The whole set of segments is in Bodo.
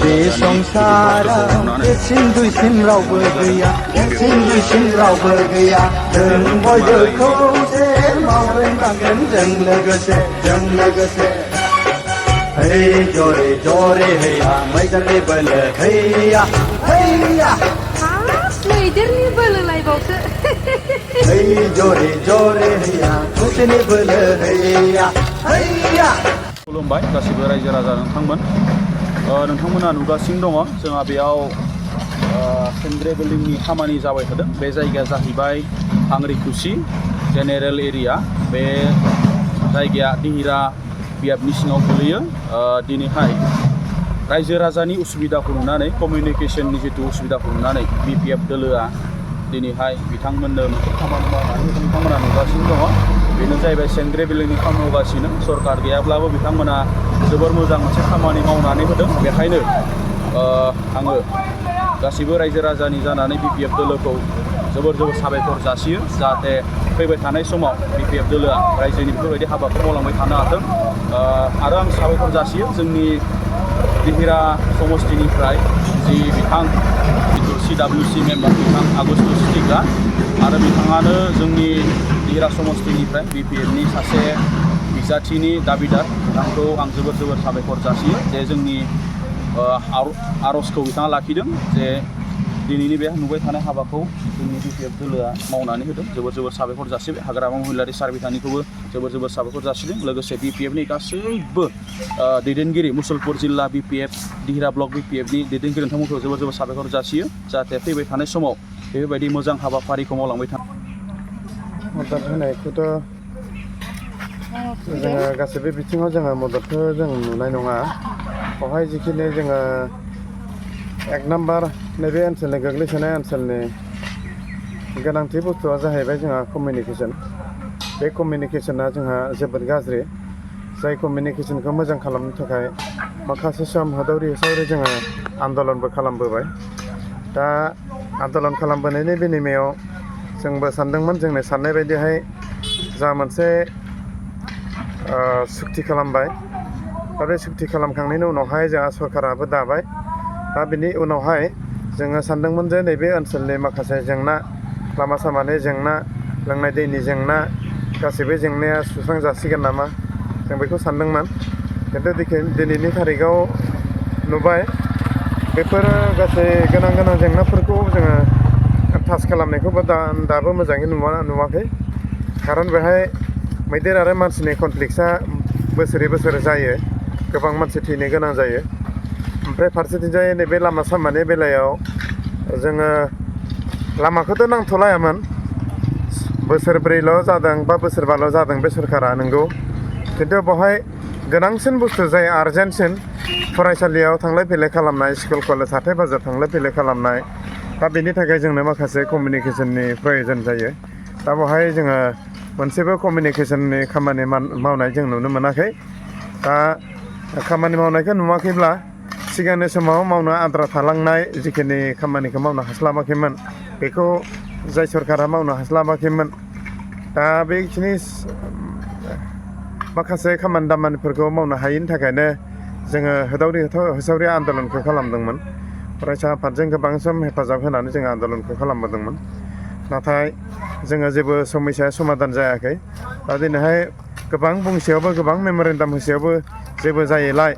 बे संसाराव देरसिन दुइसिन रावबो गैया देरसिन दुइसिन रावबो गैया जों बयबो खौसे मावगोन दांगोन जों लोगोसे hey jore jore heya मैदेरनि बोलो हैया हैया मैदेरनि बोलो लायबावसो hey jore jore heya खौसेनि बोलो हैया हैया खुलुमबाय गासिबो रायजो राजा नोंथांमोन नोंथांमोना नुगासिनो दङ जोंहा बेयाव सेंग्रे बिल्डिंनि खामानि जाबाय थादों बे जायगाया जाहैबाय हांग्रिखुसि जेनेरेल एरिया बे जायगाया दिहिरा बियाबनि सिङाव गोलैयो दिनैहाय रायजो राजानि उसुबिदाखौ नुनानै कमिउनिकेशननि जितु उसुबिदाखौ नुनानै बिपिएफ दोलोआ दिनैहाय बिथांमोननो खामानि मावनानै बिथांमोना नुगासिनो दङ बेनो जाहैबाय सेंग्रे बिल्डिंनि खामानि मावगासिनो सरकार गैयाब्लाबो बिथांमोना जोबोर मोजां मोनसे खामानि मावनानै होदों बेखायनो आङो गासिबो रायजो राजानि जानानै बिपिएफ दोलोखौ जोबोर साबायखर जासियो जाहाथे फैबाय थानाय समाव बिपिएफ दोलोआ रायजोनि बेफोरबायदि हाबाखौ मावलांबाय थानो हाथों आरो आं साबायखर जासियो जोंनि दिहिरा समष्टिनिफ्राय जि बिथां CWC मेम्बार बिथां आगस्त सिटिग्रा आरो बिथाङानो जोंनि दिहिरा समष्टिनिफ्राय बिपिएफनि सासे बिजाथिनि दाबिदार बिथांखौ आं जोबोर साबायखर जासियो जे जोंनि आर'जखौ बिथाङा लाखिदों जे दिनैनि बे नुबाय थानाय हाबाखौ जोंनि बिपिएफ दोलोआ मावनानै होदों जोबोर साबायखर जासिबाय हाग्रामा महिलारि सार बिथांनिखौबो जोबोर साबायखर जासिदों लोगोसे बिपिएफनि गासैबो दैदेनगिरि मुसलपुर जिल्ला बिपिएफ दिहिरा ब्लक बिपिएफनि दैदेनगिरि नोंथांमोनखौ जोबोर साबायखर जासियो जाहाथे फैबाय थानाय समाव बेफोरबायदि मोजां हाबाफारिखौ मावलांबाय थानो मदद होनायखौथ' जोङो गासैबो बिथिङाव जोङो मददखौ जों नुनाय नङा बेवहाय जिखिनि जोङो एक नाम्बार नैबे ओनसोलनि गोग्लैसोनाय ओनसोलनि गोनांथि बुस्थुआ जाहैबाय जोंहा कमिउनिकेशन बे कमिउनिकेशना जोंहा जोबोद गाज्रि जाय कमिउनिकेशनखौ मोजां खालामनो थाखाय माखासे सम होदावरि होसावरि जोङो आन्दलनबो खालामबोबाय दा आन्दलन खालामबोनायनि बिनिमयाव जोंबो सानदोंमोन जोंनि साननाय बायदिहाय जा मोनसे सुक्ति खालामबाय दा बे सुक्ति खालामखांनायनि उनावहाय जोंहा सरकाराबो दाबाय दा बिनि उनावहाय जोङो सानदोंमोन जे नैबे ओनसोलनि माखासे जेंना लामा सामानि जेंना लोंनाय दैनि जेंना गासैबो जेंनाया सुस्रांजासिगोन नामा जों बेखौ सानदोंमोन खिन्थु दिनैनि थारिखआव नुबाय बेफोर गासै गोनां जेंनाफोरखौ जोङो टाच खालामनायखौबो दाबो मोजाङै नुवाखै खारन बेहाय मैदेर आरो मानसिनि कनफ्लिक्टआ बोसोरै जायो गोबां मानसि थैनो गोनां जायो ओमफ्राय फारसेथिंजाय नैबे लामा सामानि बेलायाव जोङो लामाखौथ' नांथ'लायामोन बोसोरब्रैल' जादों बा बोसोरबाल' जादों बे सरकारा नंगौ खिन्थु बेवहाय गोनांसिन बुस्थु जाय आर्जेन्टसिन फरायसालियाव थांलाय फैलाय खालामनाय स्कुल कलेज हाथाय बाजार थांलाय फैलाय खालामनाय दा बेनि थाखाय जोंनो माखासे कमिउनिकेशननि प्रयजन जायो दा बेवहाय जोङो मोनसेबो कमिउनिकेशननि खामानि मावनाय जों नुनो मोनाखै दा खामानि मावनायखौ नुवाखैब्ला सिगांनि समाव मावनो आद्रा थालांनाय जिखिनि खामानिखौ मावनो हास्लाबाखैमोन बेखौ जाय सरकारा मावनो हास्लाबाखैमोन दा बेखिनि माखासे खामानि दामानिफोरखौ मावनो हायैनि थाखायनो जोङो होदावरि होसावरि आन्दलनखौ खालामदोंमोन फरायसा आफादजों गोबां सम हेफाजाब होनानै जोङो आन्दलनखौ खालामबोदोंमोन नाथाय जोङो जेबो समस्या समाधान जायाखै दा दिनैहाय गोबां बुंसेयावबो गोबां मेम'रेन्डाम होसेयावबो जेबो जायैलाय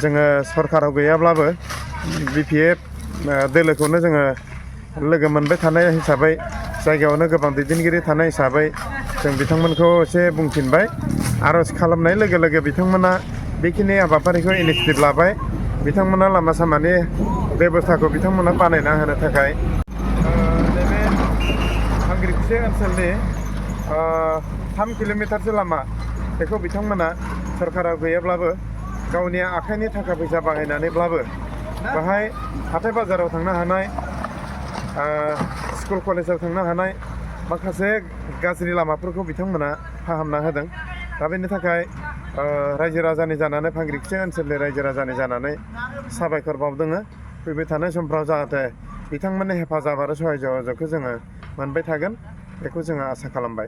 जोङो सरकाराव गैयाब्लाबो बिपिएफ दोलोखौनो जोङो लोगो मोनबाय थानाय हिसाबै जायगायावनो गोबां दैदेनगिरि थानाय हिसाबै जों बिथांमोनखौ एसे बुंफिनबाय आर'ज खालामनाय लोगो लोगो बिथांमोना बेखिनि हाबाफारिखौ इनिसियेटिभ लाबाय बिथांमोना लामा सामानि बेब'स्थाखौ बिथांमोना बानायना होनो थाखाय नैबे हांग्रिखुसि ओनसोलनि 3 किल'मिटारसो लामा बेखौ बिथांमोना सरकाराव गैयाब्लाबो गावनि आखाइनि थाखा फैसा बाहायनानैब्लाबो बेहाय हाथाय बाजाराव थांनो हानाय स्कुल कलेजाव थांनो हानाय माखासे गाज्रि लामाफोरखौ बिथांमोना फाहामना होदों दा बेनि थाखाय रायजो राजानि जानानै हांग्रिखुसि ओनसोलनि रायजो राजानि जानानै साबायखर बावदोङो फैबाय थानाय समफ्राव जाहाथे बिथांमोननि हेफाजाब आरो सहाय जगाजगखौ जोङो मोनबाय थागोन बेखौ जोङो आसा खालामबाय।